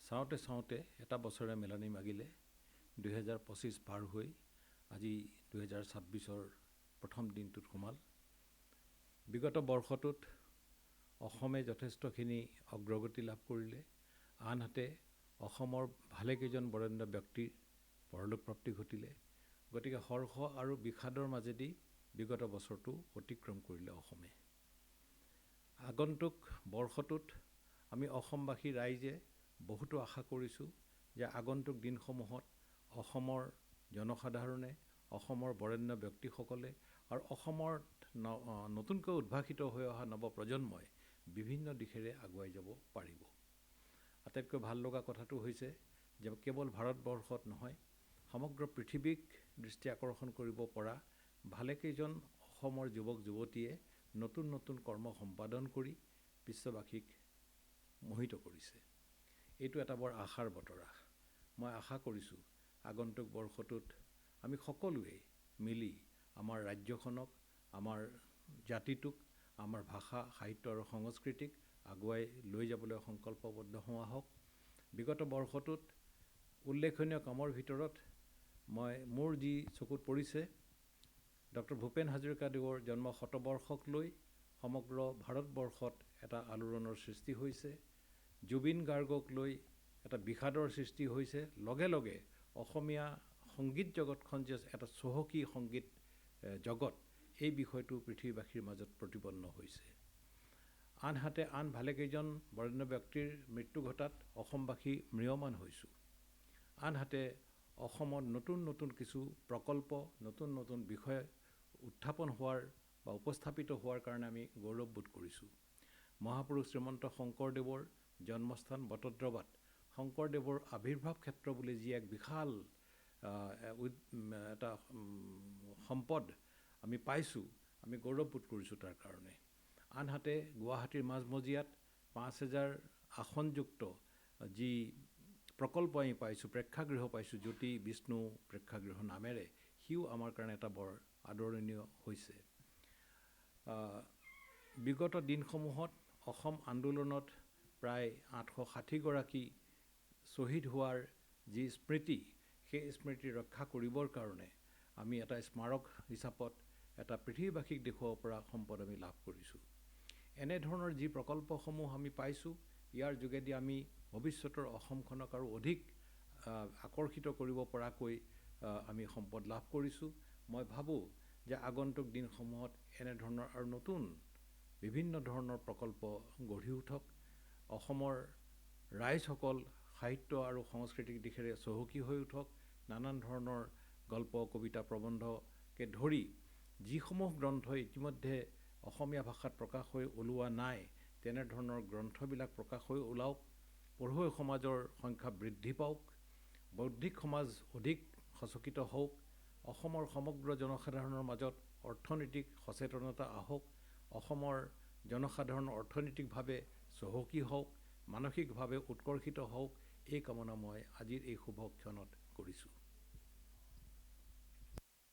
চাওঁতে চাওঁতে এটা বছৰে মেলনি মাগিলে 2025 পাৰ হৈ আজি 2026ৰ প্ৰথম দিনটোত সোমাল। বিগত বৰ্ষটোত অসমে যথেষ্টখিনি অগ্ৰগতি লাভ কৰিলে, আনহাতে অসমৰ ভালেকেইজন বৰেণ্য ব্যক্তিৰ পৰলোকপ্ৰাপ্তি ঘটিলে। গতিকে হৰ্ষ আৰু বিষাদৰ মাজেদি বিগত বছৰটো অতিক্ৰম কৰিলে অসমে। আগন্তুক বৰ্ষটোত আমি অসমবাসী ৰাইজে বহুতো আশা কৰিছোঁ যে আগন্তুক দিনসমূহত অসমৰ জনসাধাৰণে, অসমৰ বৰেণ্য ব্যক্তিসকলে আৰু অসমৰ নতুনকৈ উদ্ভাসিত হৈ অহা নৱপ্ৰজন্মই বিভিন্ন দিশেৰে আগুৱাই যাব পাৰিব। আটাইতকৈ ভাল লগা কথাটো হৈছে যে কেৱল ভাৰতবৰ্ষত নহয়, সমগ্ৰ পৃথিৱীক দৃষ্টি আকৰ্ষণ কৰিব পৰা ভালেকেইজন অসমৰ যুৱক যুৱতীয়ে নতুন নতুন কৰ্ম সম্পাদন কৰি বিশ্ববাসীক মোহিত কৰিছে। এইটো এটা বৰ আশাৰ বতৰা। মই আশা কৰিছোঁ আগন্তুক বৰ্ষটোত আমি সকলোৱে মিলি আমাৰ ৰাজ্যখনক, আমাৰ জাতিটোক, আমাৰ ভাষা, সাহিত্য আৰু সংস্কৃতিক আগুৱাই লৈ যাবলৈ সংকল্পবদ্ধ হোৱা হওক। বিগত বৰ্ষটোত উল্লেখনীয় কামৰ ভিতৰত মোৰ যি চকুত পৰিছে, ডক্টৰ ভূপেন হাজৰিকাদেৱৰ জন্ম শতবৰ্ষক লৈ সমগ্ৰ ভাৰতবৰ্ষত এটা আলোড়নৰ সৃষ্টি হৈছে। জুবিন গাৰ্গক লৈ এটা বিষাদৰ সৃষ্টি হৈছে। লগে লগে অসমীয়া সংগীত জগতখন যে এটা চহকী সংগীত জগত, এই বিষয়টো পৃথিৱীবাসীৰ মাজত প্ৰতিপন্ন হৈছে। আনহাতে আন ভালেকেইজন বৰেণ্য ব্যক্তিৰ মৃত্যু ঘটাত অসমবাসী ম্ৰিয়মান হৈছোঁ। আনহাতে অসমত নতুন নতুন কিছু প্ৰকল্প, নতুন নতুন বিষয় উত্থাপন হোৱাৰ বা উপস্থাপিত হোৱাৰ কাৰণে আমি গৌৰৱবোধ কৰিছোঁ। মহাপুৰুষ শ্ৰীমন্ত শংকৰদেৱৰ জন্মস্থান বটদ্ৰৱাত শংকৰদেৱৰ আৱিৰ্ভাৱ ক্ষেত্ৰ বুলি যি এক বিশাল এটা সম্পদ আমি পাইছোঁ, আমি গৌৰৱবোধ কৰিছোঁ তাৰ কাৰণে। আনহাতে গুৱাহাটীৰ মাজমজিয়াত 5,000 আসনযুক্ত যি প্ৰকল্প আমি পাইছোঁ, প্ৰেক্ষাগৃহ পাইছোঁ, জ্যোতি বিষ্ণু প্ৰেক্ষাগৃহ নামেৰে, সিও আমাৰ কাৰণে এটা বৰ আদৰণীয় হৈছে। বিগত দিনসমূহত অসম আন্দোলনত প্ৰায় 860গৰাকী শ্বহীদ হোৱাৰ যি স্মৃতি, সেই স্মৃতি ৰক্ষা কৰিবৰ কাৰণে আমি এটা স্মাৰক হিচাপত এটা পৃথিৱীবাসীক দেখুৱাব পৰা সম্পদ আমি লাভ কৰিছোঁ। এনেধৰণৰ যি প্ৰকল্পসমূহ আমি পাইছোঁ, ইয়াৰ যোগেদি আমি ভৱিষ্যতৰ অসমখনক আৰু অধিক আকৰ্ষিত কৰিব পৰাকৈ আমি সম্পদ লাভ কৰিছোঁ। মই ভাবোঁ যে আগন্তুক দিনসমূহত এনেধৰণৰ আৰু নতুন বিভিন্ন ধৰণৰ প্ৰকল্প গঢ়ি উঠক। অসমৰ ৰাইজসকল সাহিত্য আৰু সাংস্কৃতিক দিশেৰে চহকী হৈ উঠক। নানান ধৰণৰ গল্প, কবিতা, প্ৰবন্ধকে ধৰি যিসমূহ গ্ৰন্থ ইতিমধ্যে অসমীয়া ভাষাত প্ৰকাশ হৈ ওলোৱা নাই, তেনেধৰণৰ গ্ৰন্থবিলাক প্ৰকাশ হৈ ওলাওক। পঢ়ুৱৈ সমাজৰ সংখ্যা বৃদ্ধি পাওক। বৌদ্ধিক সমাজ অধিক সচকিত হওক। অসমৰ সমগ্ৰ জনসাধাৰণৰ মাজত অৰ্থনৈতিক সচেতনতা আহক। অসমৰ জনসাধাৰণ অৰ্থনৈতিকভাৱে চহকী হওক, মানসিকভাৱে উৎকৰ্ষিত হওক, এই কামনা মই আজিৰ এই শুভ ক্ষণত কৰিছোঁ।